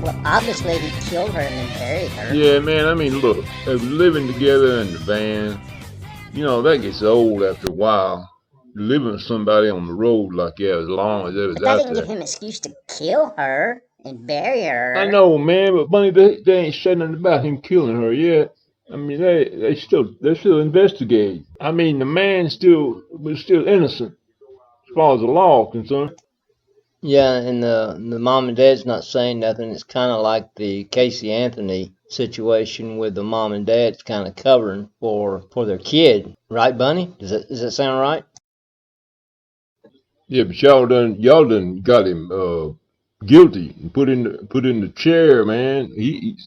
Well, obviously he killed her and then buried her. Yeah, man, I mean, look, living together in the van, you know, that gets old after a while. Living with somebody on the road like that as long as it was But that out didn't there. give him an excuse to kill her and bury her. I know, man, but BuNnY, they ain't said nothing about him killing her yet. I mean, they're still investigating. I mean, the man was still innocent as far as the law is concerned. Yeah, and the mom and dad's not saying nothing. It's kind of like the Casey Anthony situation with the mom and dad's kind of covering for their kid, right, BuNnY? Does that sound right? Yeah, but y'all done got him guilty and put in the chair, man.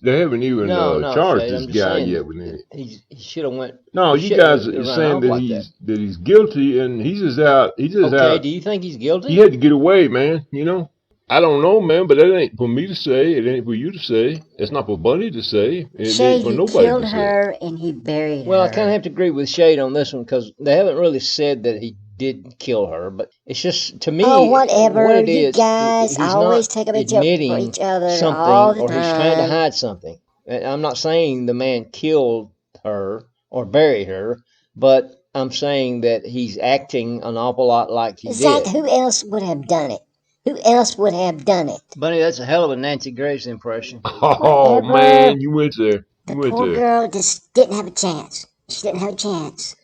They haven't even No, charged Shade, I'm this just guy saying yet with it. he should have went. No, he you shouldn't guys have are run saying off that like he's guilty and he's just out. Okay, do you think he's guilty? He had to get away, man. You know, I don't know, man, but that ain't for me to say. It ain't for you to say. It's not for BuNnY to say. It Shade, ain't for he nobody killed to say. her and he buried Well, her. I kind of have to agree with Shade on this one because they haven't really said that he did kill her, but it's just to me. Oh, whatever. What it You is, guys he's always not take a big joke for admitting each other all something, the or he's trying to time. hide something. And I'm not saying the man killed her or buried her, but I'm saying that he's acting an awful lot like he Zack, did. who else would have done it? Who else would have done it? BuNnY, that's a hell of a Nancy Grace impression. Oh Whatever. man, you went there. The You went poor there. girl just didn't have a chance. She didn't have a chance.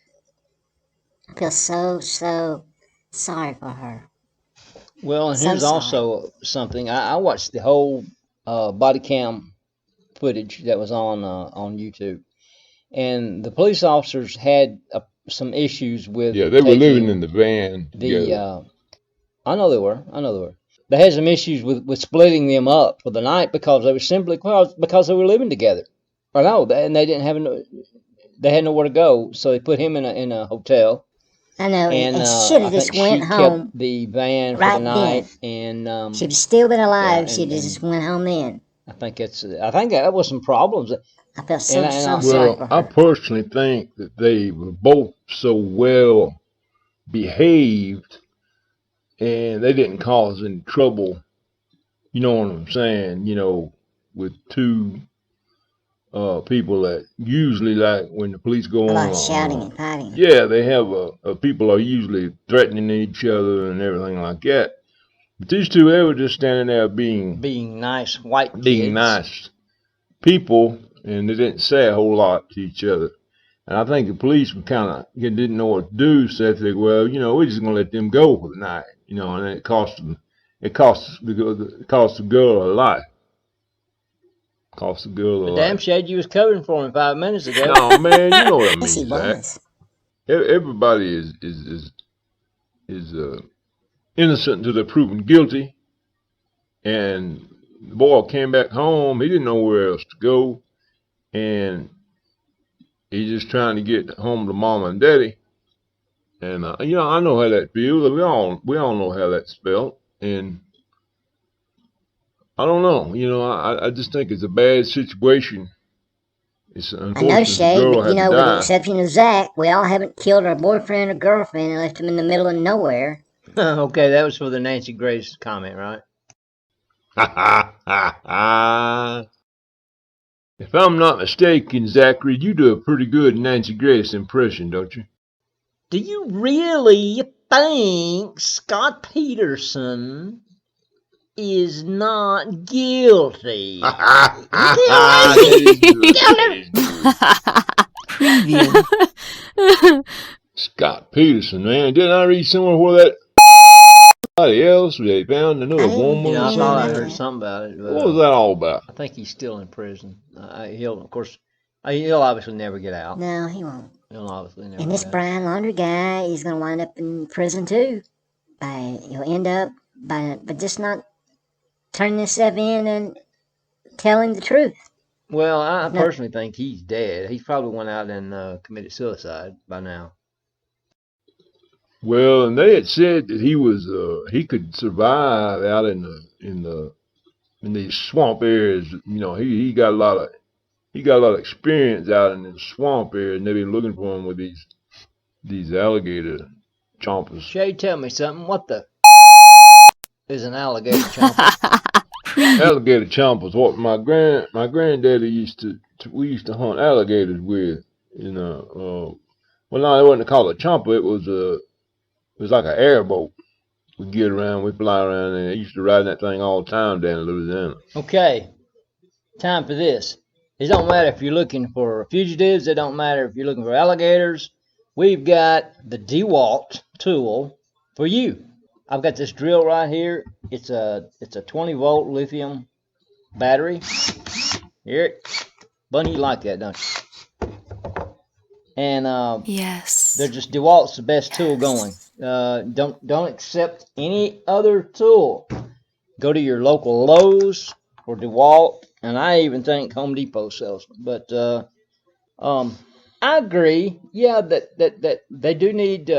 I feel so sorry for her. Well, and So here's sorry. also something. I watched the whole body cam footage that was on YouTube, and the police officers had some issues with Yeah, they were living taking in the van together. the. I know they were. They had some issues with splitting them up for the night because they were simply because they were living together. I know, and they didn't have they had nowhere to go, so they put him in a hotel. I know, And and she should I have think just went she home kept the van for right the night, then. and She'd still been alive. yeah, She'd just went home then. I think that was some problems. I feel so And I- sorry for Well, her. I personally think that they were both so well behaved and they didn't cause any trouble. You know what I'm saying? You know, with two people that usually, like when the police go A lot on, of shouting and fighting. yeah, they have people are usually threatening each other and everything like that. But these two, they were just standing there being nice white kids. nice people, and they didn't say a whole lot to each other. And I think the police were kind of didn't know what to do, so they said, well, you know, we're just gonna let them go for the night, you know, and it cost the girl a life. Cost the girl a The life. damn shade you was covering for him 5 minutes ago. No, man, you know what I Yes, he mean, Zack. was. Everybody is innocent until they're proven guilty. And the boy came back home. He didn't know where else to go, and he's just trying to get home to mama and daddy. And you know, I know how that feels. We all know how that's felt. And I don't know. You know, I just think it's a bad situation. It's I know, unfortunate the Shay, girl but had you know, to with the die. exception of Zack, we all haven't killed our boyfriend or girlfriend and left them in the middle of nowhere. Okay, that was for the Nancy Grace comment, right? If I'm not mistaken, Zachary, you do a pretty good Nancy Grace impression, don't you? Do you really think Scott Peterson is not guilty? Preview. Scott Peterson, man. Didn't I read somewhere where that somebody else they found another woman You know, or I thought I something? heard something about it. But, What was that all about? I think he's still in prison. He'll, of course, he'll obviously never get out. No, he won't. He'll obviously never And this get out. Brian Laundrie guy, he's going to wind up in prison too. He'll end up by just not turning himself in and telling the truth. Well, I No. personally think he's dead. He's probably went out and committed suicide by now. Well, and they had said that he could survive out in these swamp areas. You know, he got a lot of he got a lot of experience out in the swamp area, and they've been looking for him with these alligator chompers. Shay, tell me something. What the is an alligator chomper? Alligator chompers. What my granddaddy we used to hunt alligators with. You know, well, no, it wasn't called a chomper. It was like an airboat. We get around, we fly around, and I used to ride that thing all the time down in Louisiana. Okay, time for this. It don't matter if you're looking for fugitives. It don't matter if you're looking for alligators. We've got the DeWalt tool for you. I've got this drill right here. It's a 20-volt lithium battery. Here, BuNnY, you like that, don't you? And Yes. they're just DeWalt's the best tool going. Don't accept any other tool. Go to your local Lowe's or DeWalt, and I even think Home Depot sells them. But I agree. Yeah, that they do need.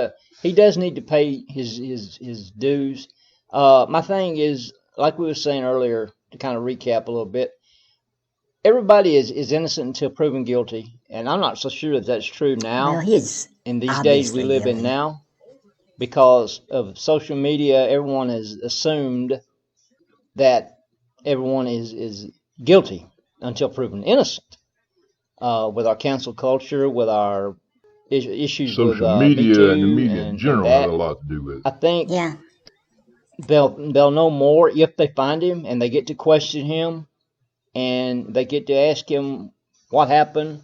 He does need to pay his dues. My thing is, like we were saying earlier, to kind of recap a little bit. Everybody is innocent until proven guilty, and I'm not so sure if that's true now. Well, he's In these days we obviously live in guilty. now, because of social media, everyone has assumed that everyone is guilty until proven innocent. With our cancel culture, with our issues with Social Me media Too and the media in and general has a that, lot to do with it. I think Yeah. they'll know more if they find him and they get to question him and they get to ask him what happened,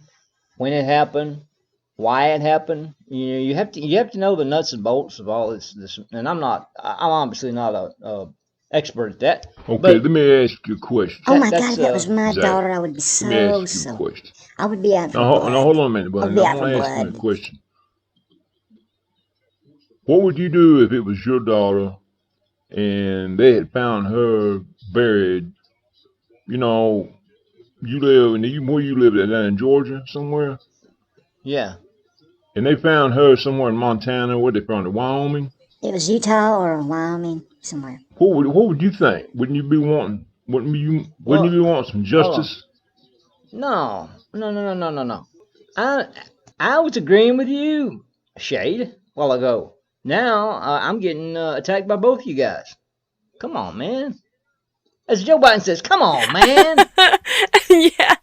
when it happened, why it happened. You know, you have to know the nuts and bolts of all this. And I'm obviously not a expert at that. Okay, But let me ask you a question. Oh my God, that's if that was my Zach, daughter, I would be let me ask you a so. question. I would be out for Now, blood. hold on a minute, I buddy. would be I out for want to ask you a blood. question. What would you do if it was your daughter and they had found her buried? You know, where you live down in Georgia somewhere, yeah. and they found her somewhere in Montana. Where they found her, Wyoming. It was Utah or Wyoming, somewhere. What would you think? Wouldn't you be wanting? Wouldn't you Well, be wanting some hold on. justice? No. I was agreeing with you, Shade, a while ago. Now I'm getting attacked by both you guys. Come on, man. As Joe Biden says, come on, man. Yeah.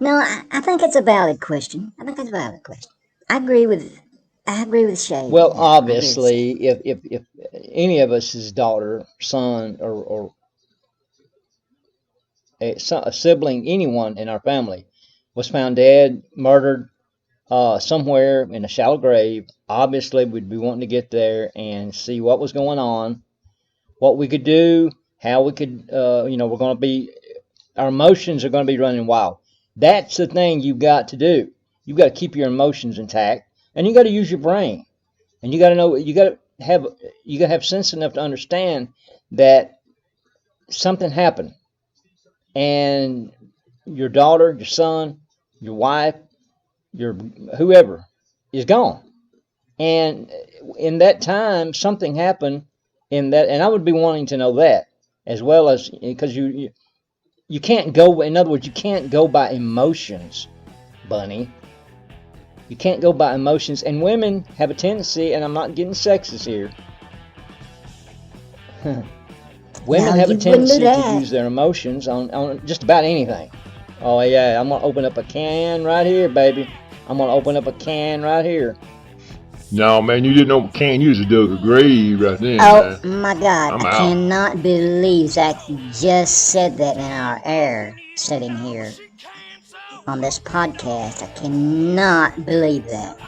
No, I think it's a valid question. I agree with Shay. Well, Yeah, I agree with Shay. obviously, if any of us, his daughter, son, or a sibling, anyone in our family, was found dead, murdered, somewhere in a shallow grave, obviously we'd be wanting to get there and see what was going on, what we could do, how we could, we're going to be, our emotions are going to be running wild. That's the thing you've got to do. You've got to keep your emotions intact, and you got to use your brain, and you got to know, you got to have sense enough to understand that something happened, and your daughter, your son, your wife, your whoever is gone. And in that time, something happened in that, and I would be wanting to know that as well, as because you can't go. In other words, you can't go by emotions, BuNnY. You can't go by emotions, and women have a tendency, and I'm not getting sexist here. Women have a tendency to use their emotions on just about anything. Oh yeah, I'm gonna open up a can right here, baby. I'm gonna open up a can right here. No, man, you didn't open a can. You just dug a grave right then, Oh man. my God, I'm I out. cannot believe Zack just said that in our air sitting here on this podcast. I cannot believe that.